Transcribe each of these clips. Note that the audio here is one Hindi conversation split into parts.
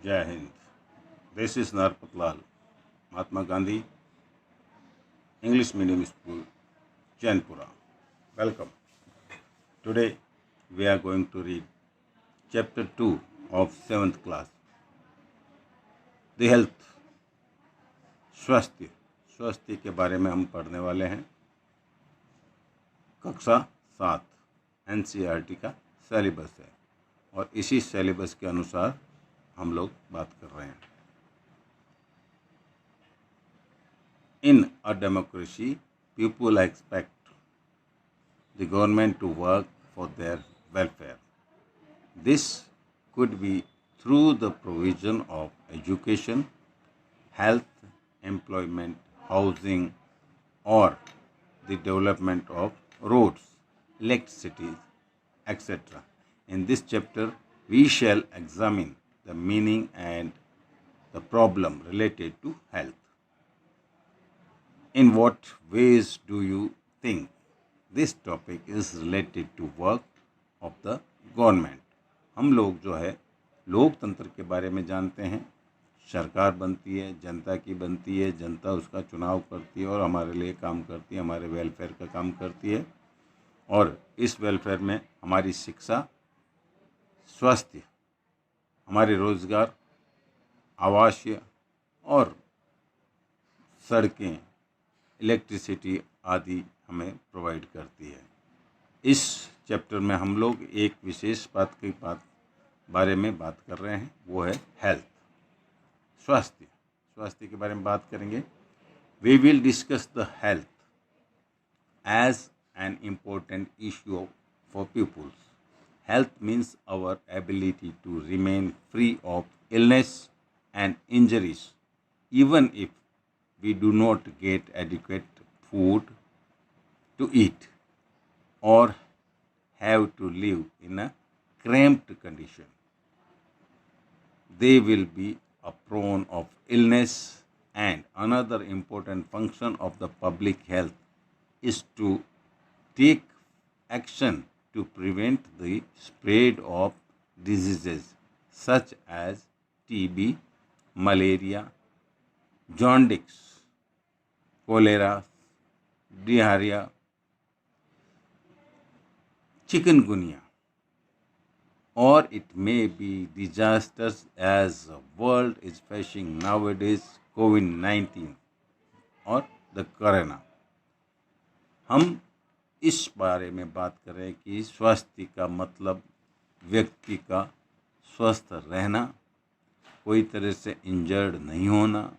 Jai Hind. This is Narpat Lal, Mahatma Gandhi English Medium School, Jainpura. Welcome. Today we are going to read Chapter 2 of 7th class. The Health. स्वास्थ्य के बारे में हम पढ़ने वाले हैं। कक्षा 7 NCERT का सिलेबस है और इसी सिलेबस के अनुसार हम लोग बात कर रहे हैं। In a democracy, people expect the government to work for their welfare. This could be through the provision of education, health, employment, housing, or the development of roads, electricity, etc. In this chapter, we shall examine the meaning and the problem related to health. In what ways do you think this topic is related to work of the government? हम लोग जो है लोकतंत्र के बारे में जानते हैं। सरकार बनती है, जनता की बनती है, जनता उसका चुनाव करती है और हमारे लिए काम करती है, हमारे वेलफेयर का काम करती है। और इस वेलफेयर में हमारी शिक्षा, स्वास्थ्य, हमारे रोज़गार, आवासीय और सड़कें, इलेक्ट्रिसिटी आदि हमें प्रोवाइड करती है। इस चैप्टर में हम लोग एक विशेष बारे में बात कर रहे हैं, वो है हेल्थ, स्वास्थ्य के बारे में बात करेंगे। We will discuss the health as an important issue for peoples. Health means our ability to remain free of illness and injuries even if we do not get adequate food to eat or have to live in a cramped condition. They will be prone of illness, and another important function of the public health is to take action to prevent the spread of diseases such as TB, malaria, jaundice, cholera, diarrhea, chikungunya, or it may be disasters as the world is facing nowadays COVID-19 और the corona। हम इस बारे में बात करें कि स्वास्थ्य का मतलब व्यक्ति का स्वस्थ रहना, कोई तरह से इंजर्ड नहीं होना,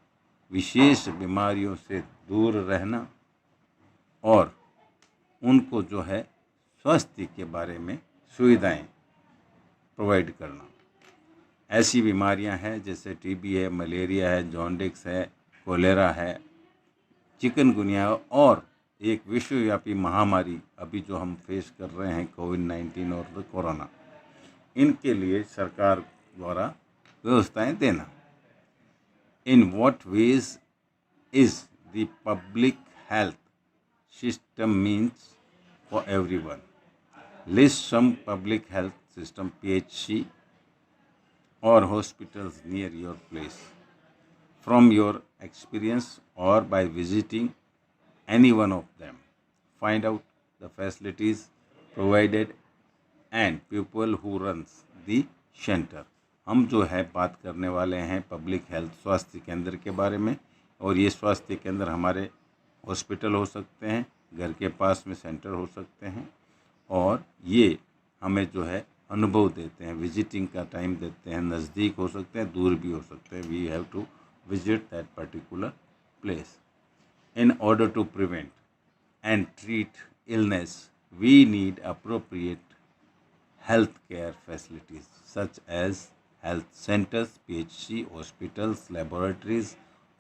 विशेष बीमारियों से दूर रहना और उनको जो है स्वास्थ्य के बारे में सुविधाएं प्रोवाइड करना। ऐसी बीमारियां हैं जैसे टीबी है, मलेरिया है, जॉन्डिस है, कोलेरा है, चिकनगुनिया और एक विश्वव्यापी महामारी अभी जो हम फेस कर रहे हैं कोविड-19 और कोरोना, इनके लिए सरकार द्वारा व्यवस्थाएं देना। In what ways is the public health system means for everyone? List some public health system PHC or hospitals near your place. From your experience or by visiting any one of them, find out the facilities provided and people who runs the center. हम जो है बात करने वाले हैं पब्लिक हेल्थ स्वास्थ्य केंद्र के बारे में, और ये स्वास्थ्य केंद्र हमारे हॉस्पिटल हो सकते हैं, घर के पास में सेंटर हो सकते हैं, और ये हमें जो है अनुभव देते हैं, विजिटिंग का टाइम देते हैं, नज़दीक हो सकते हैं, दूर भी हो सकते हैं। We have to visit that particular place. In order to prevent and treat illness we need appropriate health care facilities such as health centers, PHC, hospitals, laboratories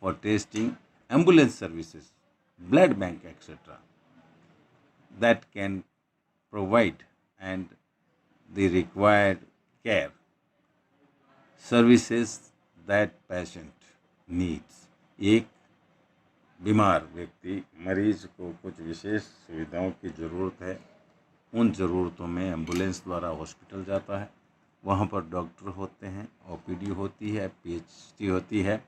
for testing, ambulance services, blood bank, etc. that can provide and the required care services that patient needs. एक बीमार व्यक्ति मरीज को कुछ विशेष सुविधाओं की ज़रूरत है, उन ज़रूरतों में एम्बुलेंस द्वारा हॉस्पिटल जाता है वहाँ पर डॉक्टर होते हैं, ओपीडी होती है, पीएचडी होती है,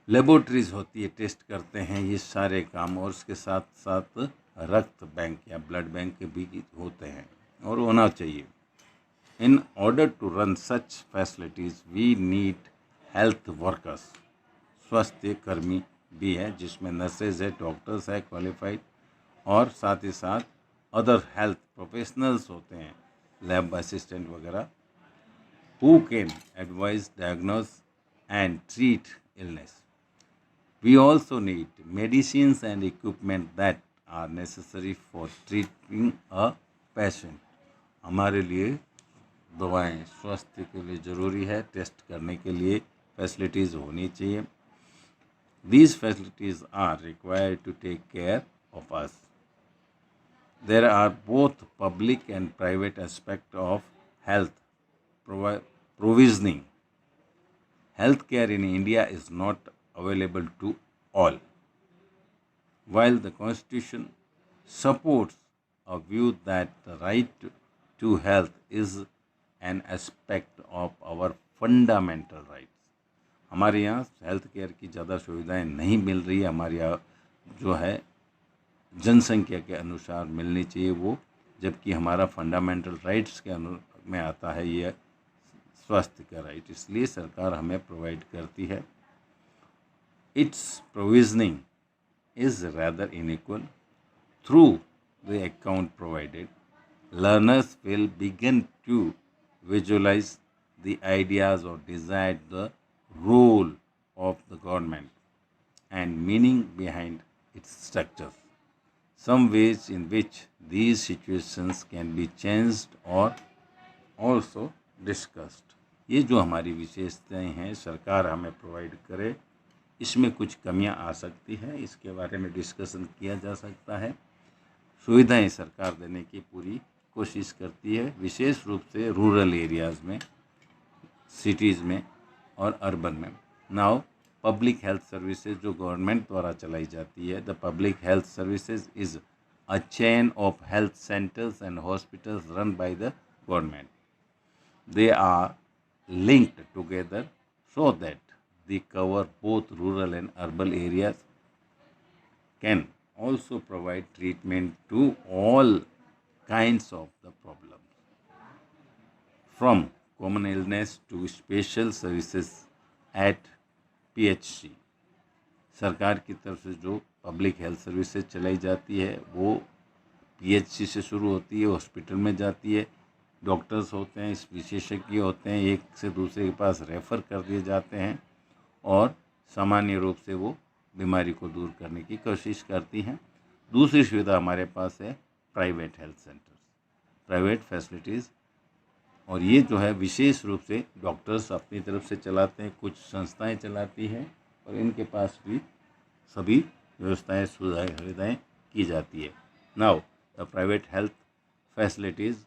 लेबोरेटरीज होती है, टेस्ट करते हैं, ये सारे काम। और उसके साथ साथ रक्त बैंक या ब्लड बैंक भी होते हैं और होना चाहिए। In order to run such facilities we need health workers, स्वास्थ्य कर्मी भी है, जिसमें नर्सेज है, डॉक्टर्स है क्वालिफाइड, और साथ ही साथ अदर हेल्थ प्रोफेशनल्स होते हैं, लैब असिस्टेंट वगैरह, who can advise, diagnose and treat illness. We also need medicines and equipment that are necessary for treating a patient. हमारे लिए दवाएं स्वास्थ्य के लिए ज़रूरी है, टेस्ट करने के लिए फैसिलिटीज़ होनी चाहिए. These facilities are required to take care of us. There are both public and private aspects of health provisioning. Healthcare in India is not available to all. While the Constitution supports a view that the right to health is an aspect of our fundamental rights. हमारे यहाँ हेल्थ केयर की ज़्यादा सुविधाएं नहीं मिल रही है, हमारे यहाँ जो है जनसंख्या के अनुसार मिलनी चाहिए वो, जबकि हमारा फंडामेंटल राइट्स के में आता है ये स्वास्थ्य का राइट, इसलिए सरकार हमें प्रोवाइड करती है. It's provisioning is rather inequal. Through the account provided, learners will begin to visualize the ideas or decide the role of the government and meaning behind its structures. Some ways in which these situations can be changed or also discussed. ये जो हमारी विशेषताएं हैं सरकार हमें प्रोवाइड करे, इसमें कुछ कमियां आ सकती हैं, इसके बारे में डिस्कशन किया जा सकता है. सुविधाएं सरकार देने की पूरी कोशिश करती है, विशेष रूप से रूरल एरियाज़ में, सिटीज़ में और अर्बन में. नाउ पब्लिक हेल्थ सर्विसेज जो गवर्नमेंट द्वारा चलाई जाती है, the public health services is a chain of health centres and hospitals run by the government. They are linked together so that they cover both rural and urban areas, can also provide treatment to all kinds of the problems, from common illness to special services at PHC. सरकार की तरफ से जो पब्लिक हेल्थ सर्विसेज चलाई जाती है वो PHC से शुरू होती है, हॉस्पिटल में जाती है, डॉक्टर्स होते हैं, इस विशेषज्ञ होते हैं, एक से दूसरे के पास रेफ़र कर दिए जाते हैं और सामान्य रूप से वो बीमारी को दूर करने की कोशिश करती हैं. दूसरी सुविधा हमारे पास है private health centres, private facilities, और ये जो है विशेष रूप से डॉक्टर्स अपनी तरफ से चलाते हैं, कुछ संस्थाएं चलाती हैं और इनके पास भी सभी व्यवस्थाएं सुविधाएं की जाती है. Now the private health facilities,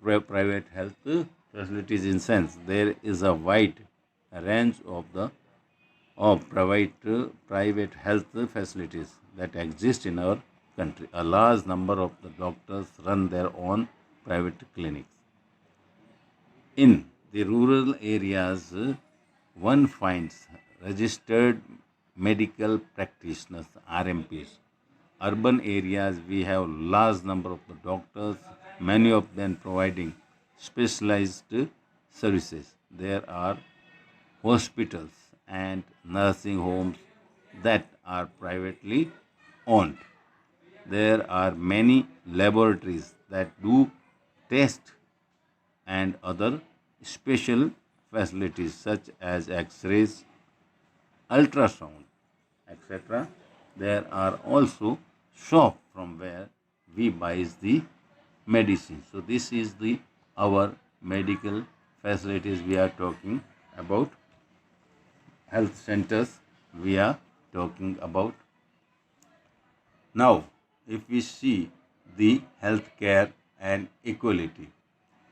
private health facilities in sense there is a wide range of private health facilities that exist in our country. A large number of the doctors run their own private clinics. In the rural areas, one finds registered medical practitioners, RMPs. Urban areas, we have large number of the doctors, many of them providing specialized services. There are hospitals and nursing homes that are privately owned. There are many laboratories that do tests and other special facilities such as X-rays, ultrasound, etc. There are also shops from where we buy the medicine. So this is the our medical facilities we are talking about, health centers we are talking about. Now, if we see the healthcare and equality,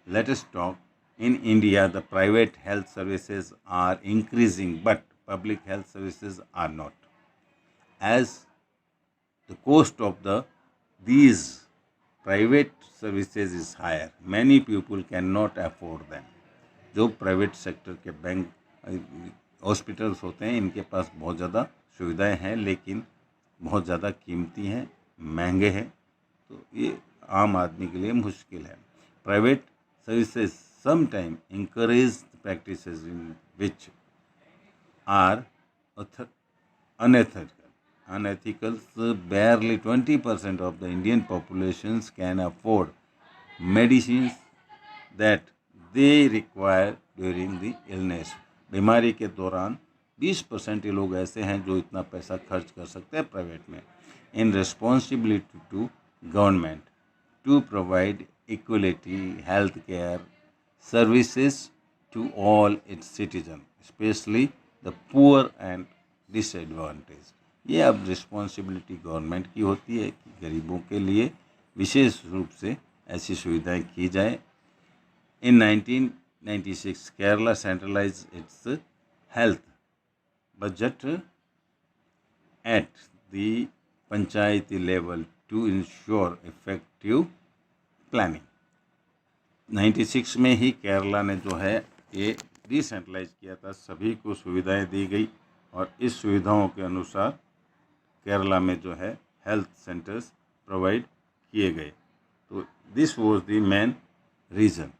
let us talk. In India, the private health services are increasing, but public health services are not. As the cost of these private services is higher. Many people cannot afford them. जो प्राइवेट सेक्टर के बैंक हॉस्पिटल्स होते हैं, इनके पास बहुत ज़्यादा सुविधाएं हैं, लेकिन बहुत ज़्यादा कीमती हैं, महंगे हैं, तो ये आम आदमी के लिए मुश्किल है. Private services sometime encourage practices in which are unethical. So barely 20% of the Indian populations can afford medicines that they require during the illness. बीमारी के दौरान 20% ये लोग ऐसे हैं जो इतना पैसा खर्च कर सकते हैं प्राइवेट में. In responsibility to government to provide equality health care services to all its citizens, especially the poor and disadvantaged. ये अब रिस्पॉन्सिबिलिटी गवर्नमेंट की होती है कि गरीबों के लिए विशेष रूप से ऐसी सुविधाएं की जाए. In 1996, Kerala centralized its health budget at the panchayati level to ensure effective planning. 96 में ही केरला ने जो है ये डिसेंट्रलाइज किया था, सभी को सुविधाएं दी गई और इस सुविधाओं के अनुसार केरला में जो है हेल्थ सेंटर्स प्रोवाइड किए गए. तो this was the main reason.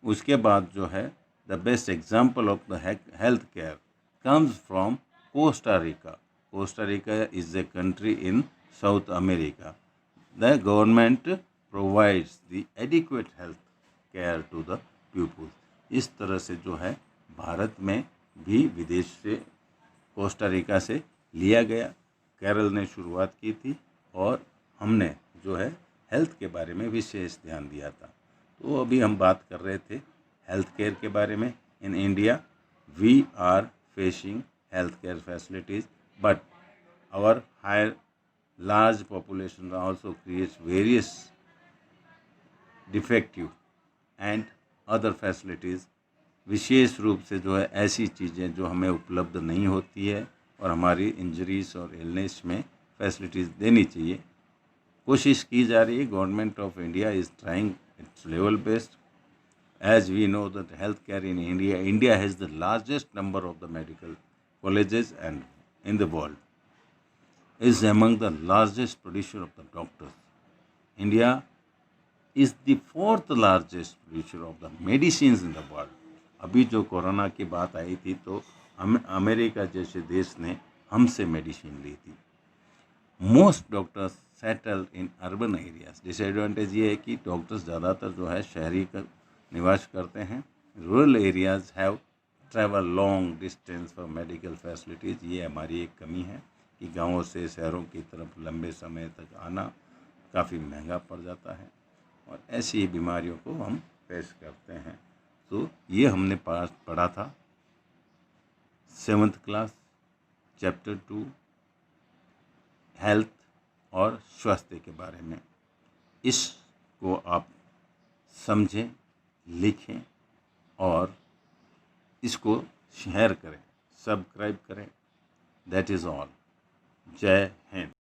उसके बाद जो है the best example of the health care comes from Costa Rica. Costa Rica is a country in South America. The government provides the adequate health care to the people. इस तरह से जो है भारत में भी विदेश से कोस्टा रिका से लिया गया. केरल ने शुरुआत की थी और हमने जो है हेल्थ के बारे में विशेष ध्यान दिया था. तो अभी हम बात कर रहे थे हेल्थ केयर के बारे में. In India we are facing health care facilities, but our higher large population also creates various defective and other facilities. विशेष रूप से जो है ऐसी चीज़ें जो हमें उपलब्ध नहीं होती है और हमारी इंजरीज और इलनेस में फैसिलिटीज़ देनी चाहिए. कोशिश की जा रही है. Government of India is trying its level best. As we know that health care in India has the largest number of the medical colleges and in the world is among the largest producer of the doctors. India is the fourth largest producer of the medicines in the world. अभी जो कोरोना की बात आई थी तो अमेरिका जैसे देश ने हमसे मेडिसिन ली थी. Most doctors settled in urban areas. Disadvantage ये है कि डॉक्टर्स ज़्यादातर जो है शहरी का निवास करते हैं. Rural areas have travel long distance for medical facilities. ये हमारी एक कमी है कि गाँवों से शहरों की तरफ लंबे समय तक आना काफ़ी महंगा पड़ जाता है और ऐसी बीमारियों को हम फेस करते हैं. तो ये हमने पढ़ा था 7th क्लास चैप्टर 2 हेल्थ और स्वास्थ्य के बारे में. इसको आप समझें, लिखें और इसको शेयर करें, सब्सक्राइब करें. That is all. जय हिंद.